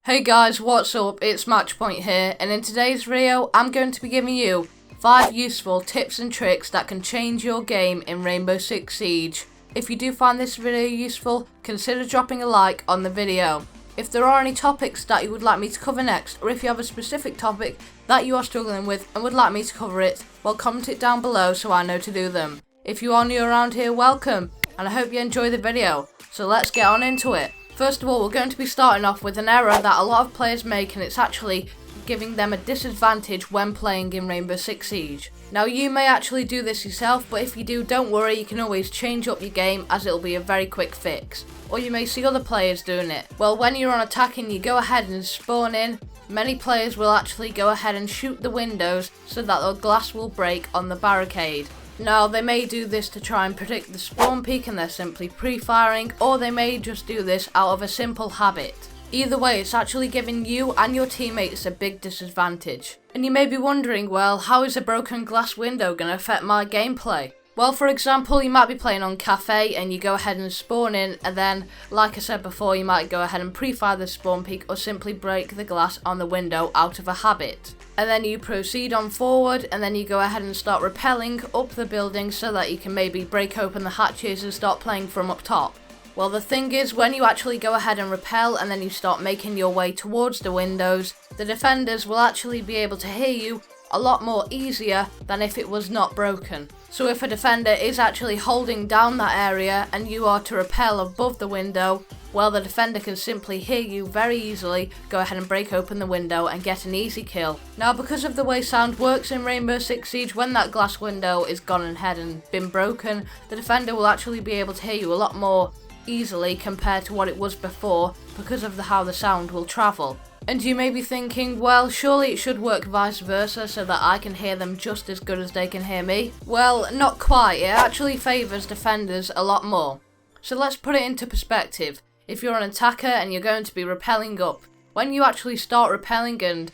Hey guys, what's up? It's MatchPoint here, and in today's video, I'm going to be giving you 5 useful tips and tricks that can change your game in Rainbow Six Siege. If you do find this video useful, consider dropping a like on the video. If there are any topics that you would like me to cover next, or if you have a specific topic that you are struggling with and would like me to cover it, well, comment it down below so I know to do them. If you are new around here, welcome, and I hope you enjoy the video. So let's get on into it. First of all, we're going to be starting off with an error that a lot of players make, and it's actually giving them a disadvantage when playing in Rainbow Six Siege. Now, you may actually do this yourself, but if you do, don't worry, you can always change up your game as it'll be a very quick fix. Or you may see other players doing it. Well, when you're on attacking, you go ahead and spawn in. Many players will actually go ahead and shoot the windows so that the glass will break on the barricade. Now, they may do this to try and predict the spawn peak and they're simply pre-firing, or they may just do this out of a simple habit. Either way, it's actually giving you and your teammates a big disadvantage. And you may be wondering, well, how is a broken glass window going to affect my gameplay? Well, for example, you might be playing on Cafe and you go ahead and spawn in, and then, like I said before, you might go ahead and pre-fire the spawn peak or simply break the glass on the window out of a habit. And then you proceed on forward, and then you go ahead and start rappelling up the building so that you can maybe break open the hatches and start playing from up top. Well, the thing is, when you actually go ahead and rappel and then you start making your way towards the windows, the defenders will actually be able to hear you a lot more easier than if it was not broken. So if a defender is actually holding down that area and you are to rappel above the window, well, the defender can simply hear you very easily, go ahead and break open the window and get an easy kill. Now, because of the way sound works in Rainbow Six Siege, when that glass window is gone ahead and been broken, the defender will actually be able to hear you a lot more easily compared to what it was before, because of how the sound will travel. And you may be thinking, well, surely it should work vice versa so that I can hear them just as good as they can hear me. Well, not quite. It actually favours defenders a lot more. So let's put it into perspective. If you're an attacker and you're going to be rappelling up, when you actually start rappelling and,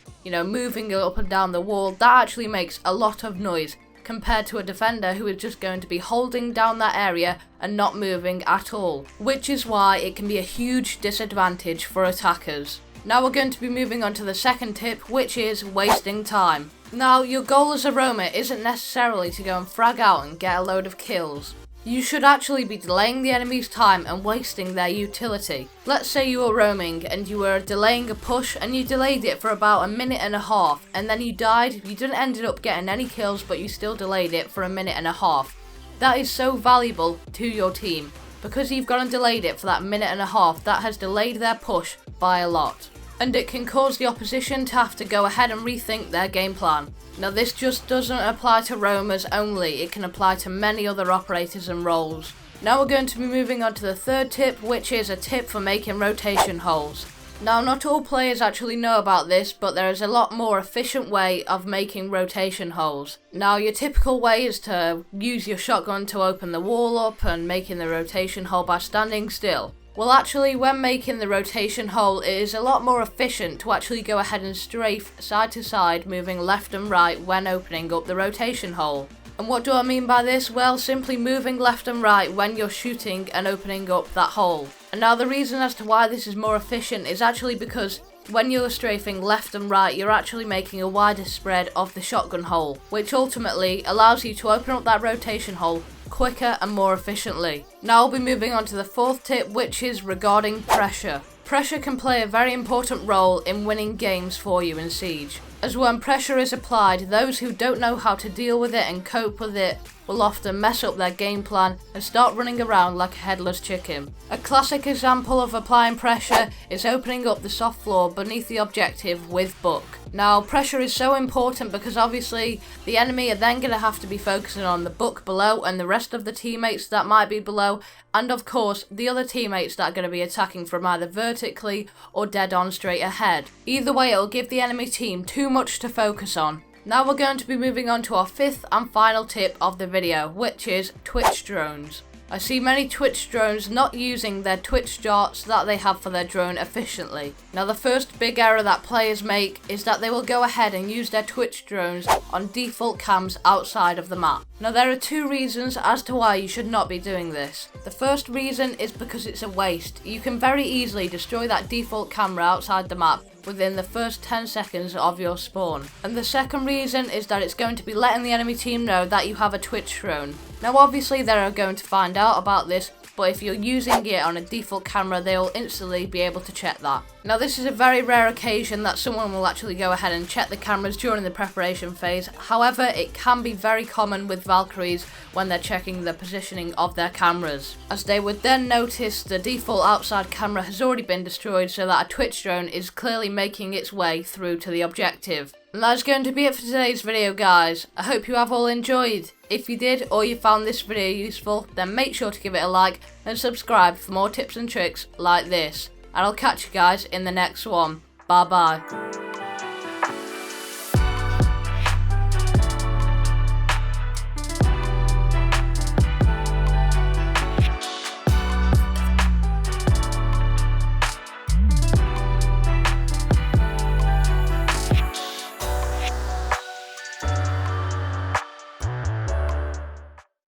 moving up and down the wall, that actually makes a lot of noise compared to a defender who is just going to be holding down that area and not moving at all, which is why it can be a huge disadvantage for attackers. Now we're going to be moving on to the second tip, which is wasting time. Now, your goal as a roamer isn't necessarily to go and frag out and get a load of kills. You should actually be delaying the enemy's time and wasting their utility. Let's say you were roaming and you were delaying a push and you delayed it for about a minute and a half, and then you died. You didn't end up getting any kills, but you still delayed it for a minute and a half. That is so valuable to your team. Because you've gone and delayed it for that minute and a half, that has delayed their push by a lot. And it can cause the opposition to have to go ahead and rethink their game plan. Now, this just doesn't apply to roamers only, it can apply to many other operators and roles. Now we're going to be moving on to the third tip, which is a tip for making rotation holes. Now, not all players actually know about this, but there is a lot more efficient way of making rotation holes. Now, your typical way is to use your shotgun to open the wall up and making the rotation hole by standing still. Well, actually, when making the rotation hole, it is a lot more efficient to actually go ahead and strafe side to side, moving left and right when opening up the rotation hole. And what do I mean by this? Well, simply moving left and right when you're shooting and opening up that hole. And now the reason as to why this is more efficient is actually because when you're strafing left and right, you're actually making a wider spread of the shotgun hole, which ultimately allows you to open up that rotation hole quicker and more efficiently. Now I'll be moving on to the fourth tip, which is regarding pressure. Pressure can play a very important role in winning games for you in Siege, as when pressure is applied, those who don't know how to deal with it and cope with it will often mess up their game plan and start running around like a headless chicken. A classic example of applying pressure is opening up the soft floor beneath the objective with Book. Now, pressure is so important because obviously the enemy are then going to have to be focusing on the Book below and the rest of the teammates that might be below, and of course the other teammates that are going to be attacking from either vertically or dead on straight ahead. Either way, it'll give the enemy team too much to focus on. Now we're going to be moving on to our fifth and final tip of the video, which is Twitch drones. I see many Twitch drones not using their Twitch darts that they have for their drone efficiently. Now the first big error that players make is that they will go ahead and use their Twitch drones on default cams outside of the map. Now there are two reasons as to why you should not be doing this. The first reason is because it's a waste. You can very easily destroy that default camera outside the map within the first 10 seconds of your spawn. And the second reason is that it's going to be letting the enemy team know that you have a Twitch drone. Now obviously they are going to find out about this, but if you're using it on a default camera, they will instantly be able to check that. Now this is a very rare occasion that someone will actually go ahead and check the cameras during the preparation phase. However, it can be very common with Valkyries when they're checking the positioning of their cameras, as they would then notice the default outside camera has already been destroyed, so that a Twitch drone is clearly making its way through to the objective. And that's going to be it for today's video, guys. I hope you have all enjoyed. If you did, or you found this video useful, then make sure to give it a like and subscribe for more tips and tricks like this. And I'll catch you guys in the next one. Bye bye.